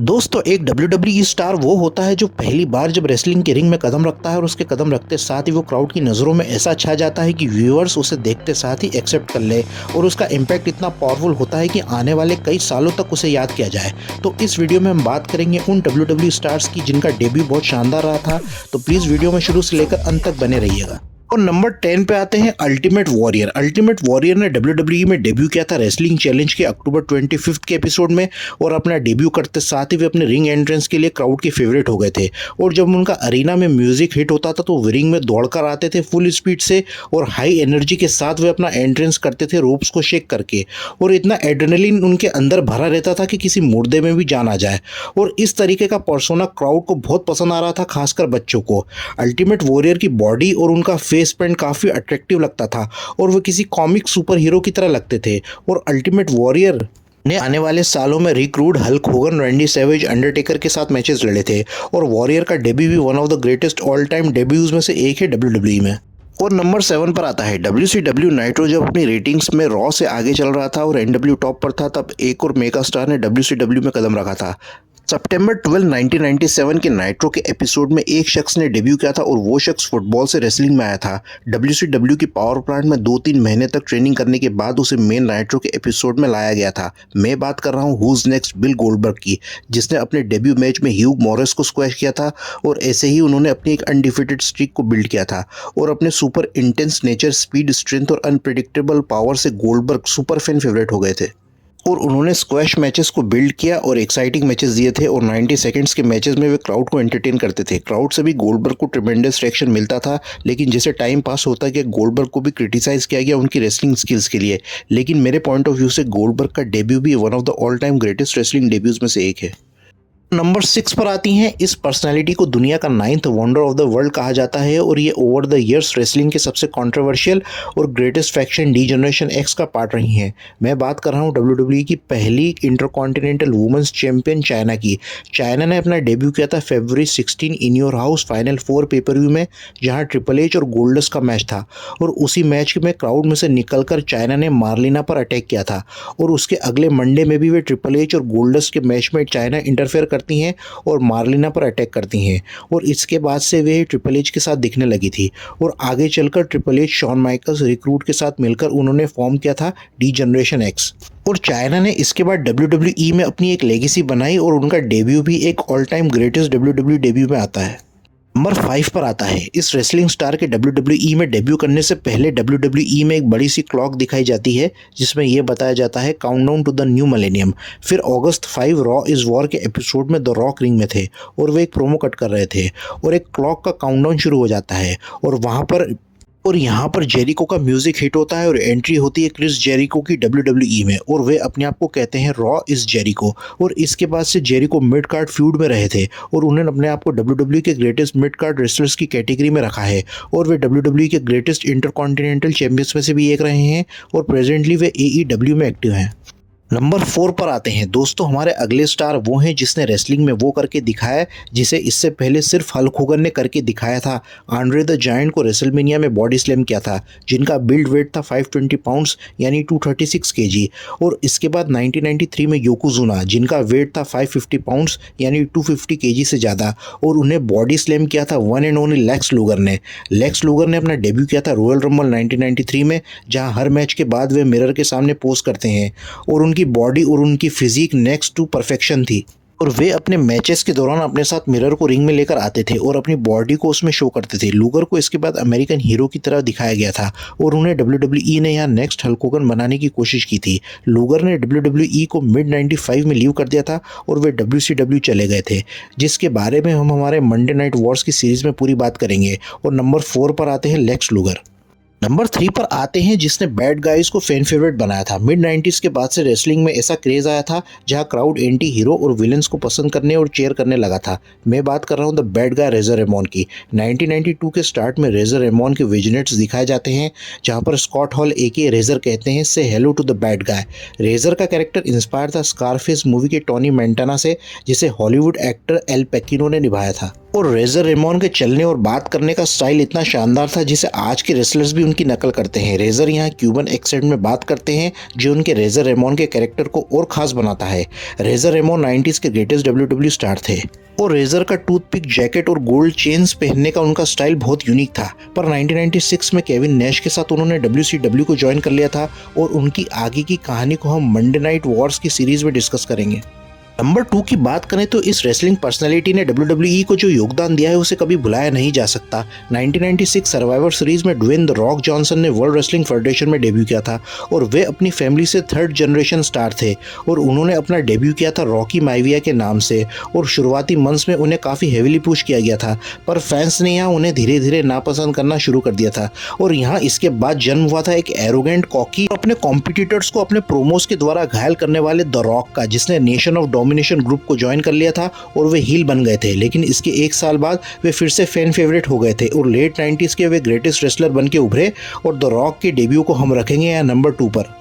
दोस्तों एक WWE star वो होता है जो पहली बार जब रेसलिंग के रिंग में कदम रखता है और उसके कदम रखते साथ ही वो क्राउड की नज़रों में ऐसा छा जाता है कि व्यूअर्स उसे देखते साथ ही एक्सेप्ट कर ले और उसका इम्पैक्ट इतना पावरफुल होता है कि आने वाले कई सालों तक उसे याद किया जाए। तो इस वीडियो में हम बात करेंगे उन WWE स्टार्स की जिनका डेब्यू बहुत शानदार रहा था। तो प्लीज़ वीडियो में शुरू से लेकर अंत तक बने रहिएगा। और नंबर 10 पे आते हैं अल्टीमेट वॉरियर। अल्टीमेट वॉरियर ने WWE में डेब्यू किया था रेसलिंग चैलेंज के अक्टूबर 25 के एपिसोड में और अपना डेब्यू करते साथ ही वे अपने रिंग एंट्रेंस के लिए क्राउड के फेवरेट हो गए थे। और जब उनका अरीना में म्यूजिक हिट होता था तो वो रिंग में दौड़कर आते थे फुल स्पीड से और हाई एनर्जी के साथ वे अपना एंट्रेंस करते थे रोप्स को शेक करके। और इतना एड्रेनलिन उनके अंदर भरा रहता था कि किसी मुर्दे में भी जान आ जाए। और इस तरीके का पर्सोना क्राउड को बहुत पसंद आ रहा था, खासकर बच्चों को। अल्टीमेट वॉरियर की बॉडी और उनका फेस पेंट काफी अट्रैक्टिव लगता था और वो किसी कॉमिक सुपर हीरो की तरह लगते थे। और अल्टीमेट वॉरियर ने आने वाले सालों में Rick Rude, Hulk Hogan, Randy Savage, Undertaker के साथ मैचेस लड़े थे। और वॉरियर का डेब्यू भी one of the greatest all time debuts में से एक है WWE में। और नंबर 7 पर आता है WCW नाइट्रो। जब अपनी रेटिंग्स में रॉ से आगे चल रहा था और NW टॉप पर था, तब एक और मेगा स्टार ने WCW में कदम रखा था। सितंबर 12, 1997 के नाइट्रो के एपिसोड में एक शख्स ने डेब्यू किया था और वो शख्स फुटबॉल से रेसलिंग में आया था। WCW की पावर प्लांट में 2-3 महीने तक ट्रेनिंग करने के बाद उसे मेन नाइट्रो के एपिसोड में लाया गया था। मैं बात कर रहा हूँ हुज नेक्स्ट बिल गोल्डबर्ग की, जिसने अपने डेब्यू मैच में ह्यूग मॉरिस को स्क्वैश किया था। और ऐसे ही उन्होंने अपनी एक अनडिफिटेड स्ट्रीक को बिल्ड किया था। और अपने super intense nature, speed, strength और अनप्रिडिक्टेबल पावर से गोल्डबर्ग सुपर फैन फेवरेट हो गए थे। और उन्होंने स्क्वैश मैचेस को बिल्ड किया और एक्साइटिंग मैचेस दिए थे। और 90 सेकंड्स के मैचेस में वे क्राउड को एंटरटेन करते थे। क्राउड से भी गोल्डबर्ग को ट्रिमेंडस रिएक्शन मिलता था, लेकिन जैसे टाइम पास होता गया गोल्डबर्ग को भी क्रिटिसाइज किया गया उनकी रेसलिंग स्किल्स के लिए। लेकिन मेरे पॉइंट ऑफ व्यू से गोल्डबर्ग का डेब्यू भी one of the all time greatest wrestling debuts में से एक है। नंबर 6 पर आती हैं इस पर्सनालिटी को दुनिया का 9th wonder of the world कहा जाता है और ये ओवर द ईयर्स रेसलिंग के सबसे कंट्रोवर्शियल और greatest faction D generation X का पार्ट रही हैं। मैं बात कर रहा हूँ WWE की पहली इंटरकॉन्टिनेंटल वुमेंस चैंपियन चाइना की। चाइना ने अपना डेब्यू किया था February 16 in your house final 4 paper-view में, जहाँ ट्रिपल एच और गोल्डस का मैच था। और उसी मैच में क्राउड में से निकलकर चाइना ने मार्लिना पर अटैक किया था। और उसके अगले मंडे में भी वे ट्रिपल एच और गोल्डस के मैच में चाइना इंटरफेयर करती हैं और मार्लिना पर अटैक करती हैं। और इसके बाद से वे ट्रिपल एच के साथ दिखने लगी थी। और आगे चलकर ट्रिपल एच, शॉन माइकल्स, रिक रूड के साथ मिलकर उन्होंने फॉर्म किया था डी जनरेशन एक्स। और चाइना ने इसके बाद WWE में अपनी एक लेगेसी बनाई और उनका डेब्यू भी एक all time greatest WWE debut में आता है। नंबर 5 पर आता है इस रेसलिंग स्टार के WWE में डेब्यू करने से पहले WWE में एक बड़ी सी क्लॉक दिखाई जाती है जिसमें यह बताया जाता है countdown to the new millennium. फिर अगस्त 5 रॉ इज वॉर के एपिसोड में द रॉक रिंग में थे और वे एक प्रोमो कट कर रहे थे और एक क्लॉक का काउंटडाउन शुरू हो जाता है। और यहाँ पर जेरिको का म्यूजिक हिट होता है और एंट्री होती है क्रिस जेरिको की WWE में और वे अपने आप को कहते हैं रॉ इज जेरिको। और इसके बाद से जेरिको मिड कार्ड फ्यूड में रहे थे और उन्होंने अपने आप को WWE के ग्रेटेस्ट मिड कार्ड रेसलर्स की कैटेगरी में रखा है। और वे WWE के ग्रेटेस्ट इंटरकॉन्टिनेंटल चैंपियंस में से भी एक रहे हैं और प्रेजेंटली वे AEW में एक्टिव हैं। नंबर 4 पर आते हैं दोस्तों हमारे अगले स्टार वो हैं जिसने रेसलिंग में वो करके दिखाया जिसे इससे पहले सिर्फ हल्क होगन ने करके दिखाया था। आंड्रे द जायंट को रेसलमेनिया में बॉडी स्लैम किया था, जिनका बिल्ड वेट था 520 पाउंड्स यानी 236 kg। और इसके बाद 1993 में योकोजुना, जिनका वेट था 550 पाउंड्स यानी 250 kg से ज़्यादा, और उन्हें बॉडी स्लैम किया था one and only Lex Luger ने। लेक्स लूगर ने अपना डेब्यू किया था रॉयल रंबल 1993 में, जहाँ हर मैच के बाद वे मिरर के सामने पोज करते हैं और उनकी बॉडी और उनकी फिजिक नेक्स्ट टू परफेक्शन थी। और वे अपने मैचेस के दौरान अपने साथ मिरर को रिंग में लेकर आते थे और अपनी बॉडी को उसमें शो करते थे। लूगर को इसके बाद अमेरिकन हीरो की तरह दिखाया गया था और उन्हें WWE ने यहाँ नेक्स्ट हल्क होगन बनाने की कोशिश की थी। लूगर ने WWE को मिड 95 में लीव कर दिया था और वे WCW चले गए थे, जिसके बारे में हम हमारे मंडे नाइट वॉर्स की सीरीज में पूरी बात करेंगे। और नंबर 4 पर आते हैं लेक्स लूगर। नंबर 3 पर आते हैं जिसने बैड गाइज को फैन फेवरेट बनाया था। मिड 90s के बाद से रेसलिंग में ऐसा क्रेज आया था जहां क्राउड एंटी हीरो और विलेंस को पसंद करने और चेयर करने लगा था। मैं बात कर रहा हूं the bad guy razor Ramon की। 1992 के स्टार्ट में रेजर रेमॉन के विजिनेट्स दिखाए जाते हैं, जहां पर स्कॉट हॉल AKA रेजर कहते हैं से hello to the bad guy. Razor का कैरेक्टर इंस्पायर था स्कारफेस मूवी के टॉनी मेंटाना से, जिसे हॉलीवुड एक्टर एल पैकिनो ने निभाया था। और रेजर रेमोन के चलने और बात करने का स्टाइल इतना शानदार था जिसे आज के रेसलर्स भी उनकी नकल करते हैं। रेजर यहाँ क्यूबन एक्सेंट में बात करते हैं जो उनके रेजर रेमोन के कैरेक्टर को और खास बनाता है। रेजर रेमोन 90s के ग्रेटेस्ट डब्ल्यूडब्ल्यू स्टार थे और रेजर का टूथपिक जैकेट और गोल्ड चेन्स पहनने का उनका स्टाइल बहुत यूनिक था। पर 1996 में केविन नैश के साथ उन्होंने WCW को ज्वाइन कर लिया था और उनकी आगे की कहानी को हम मंडे नाइट वॉर्स की सीरीज में डिस्कस करेंगे। नंबर 2 की बात करें तो इस रेसलिंग पर्सनैलिटी ने WWE को जो योगदान दिया है उसे कभी भुलाया नहीं जा सकता। 1996 सर्वाइवर सीरीज में ड्वेन द रॉक जॉनसन ने वर्ल्ड रेसलिंग फेडरेशन में डेब्यू किया था और वे अपनी फैमिली से 3rd जनरेशन स्टार थे और उन्होंने अपना डेब्यू किया था रॉकी माइविया के नाम से और शुरुआती मंथ्स में उन्हें काफ़ी हेविली पुश किया गया था, पर फैंस ने यहाँ उन्हें धीरे धीरे नापसंद करना शुरू कर दिया था। और यहाँ इसके बाद जन्म हुआ था एक एरोगेंट कॉकी अपने कॉम्पिटिटर्स को अपने प्रोमोस के द्वारा घायल करने वाले द रॉक का, जिसने नेशन ऑफ डोमिनेशन ग्रुप को ज्वाइन कर लिया था और वे हील बन गए थे। लेकिन इसके 1 साल बाद वे फिर से फैन फेवरेट हो गए थे और लेट 90s के वे ग्रेटेस्ट रेसलर बन के उभरे और द रॉक के डेब्यू को हम रखेंगे यहाँ नंबर 2 पर।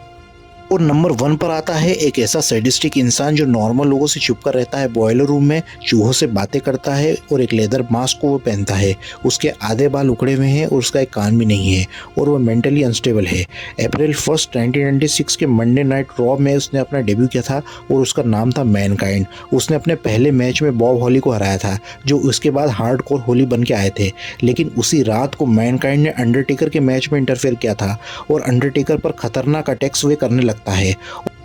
और नंबर 1 पर आता है एक ऐसा सैडिस्टिक इंसान जो नॉर्मल लोगों से छुपकर रहता है बॉयलर रूम में, चूहों से बातें करता है और एक लेदर मास्क को वो पहनता है। उसके आधे बाल उखड़े हुए हैं और उसका एक कान भी नहीं है और वो मेंटली अनस्टेबल है। अप्रैल 1, 1996 के मंडे नाइट रॉ में उसने अपना डेब्यू किया था और उसका नाम था मैनकाइंड। उसने अपने पहले मैच में बॉब हॉली को हराया था जो उसके बाद हार्डकोर होली बन के आए थे। लेकिन उसी रात को मैनकाइंड ने अंडरटेकर के मैच में इंटरफेयर किया था और अंडरटेकर पर खतरनाक अटैक्स वे करने लगता है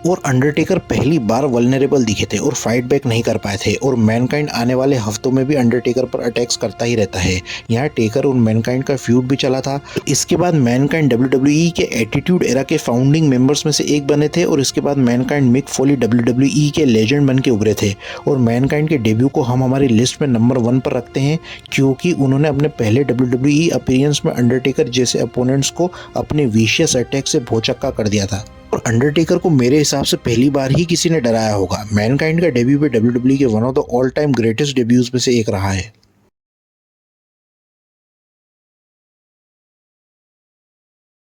और अंडरटेकर पहली बार वल्नरेबल दिखे थे और फाइट बैक नहीं कर पाए थे। और मैनकाइंड आने वाले हफ्तों में भी अंडरटेकर पर अटैक्स करता ही रहता है। यहाँ टेकर और मैनकाइंड का फ्यूड भी चला था। इसके बाद मैनकाइंड WWE के एटीट्यूड एरा के फाउंडिंग मेंबर्स में से एक बने थे और इसके बाद मैनकाइंड मिक फोली WWE के लेजेंड बन के उभरे थे। और मैनकाइंड के डेब्यू को हम हमारी लिस्ट में नंबर 1 पर रखते हैं क्योंकि उन्होंने अपने पहले WWE अपीयरेंस में अंडरटेकर जैसे अपोनेंट्स को अपने विशियस अटैक से भौचक्का कर दिया था। और अंडरटेकर को मेरे हिसाब से पहली बार ही किसी ने डराया होगा। मैनकाइंड का डेब्यू भी WWE के one of the all time greatest debuts में से एक रहा है।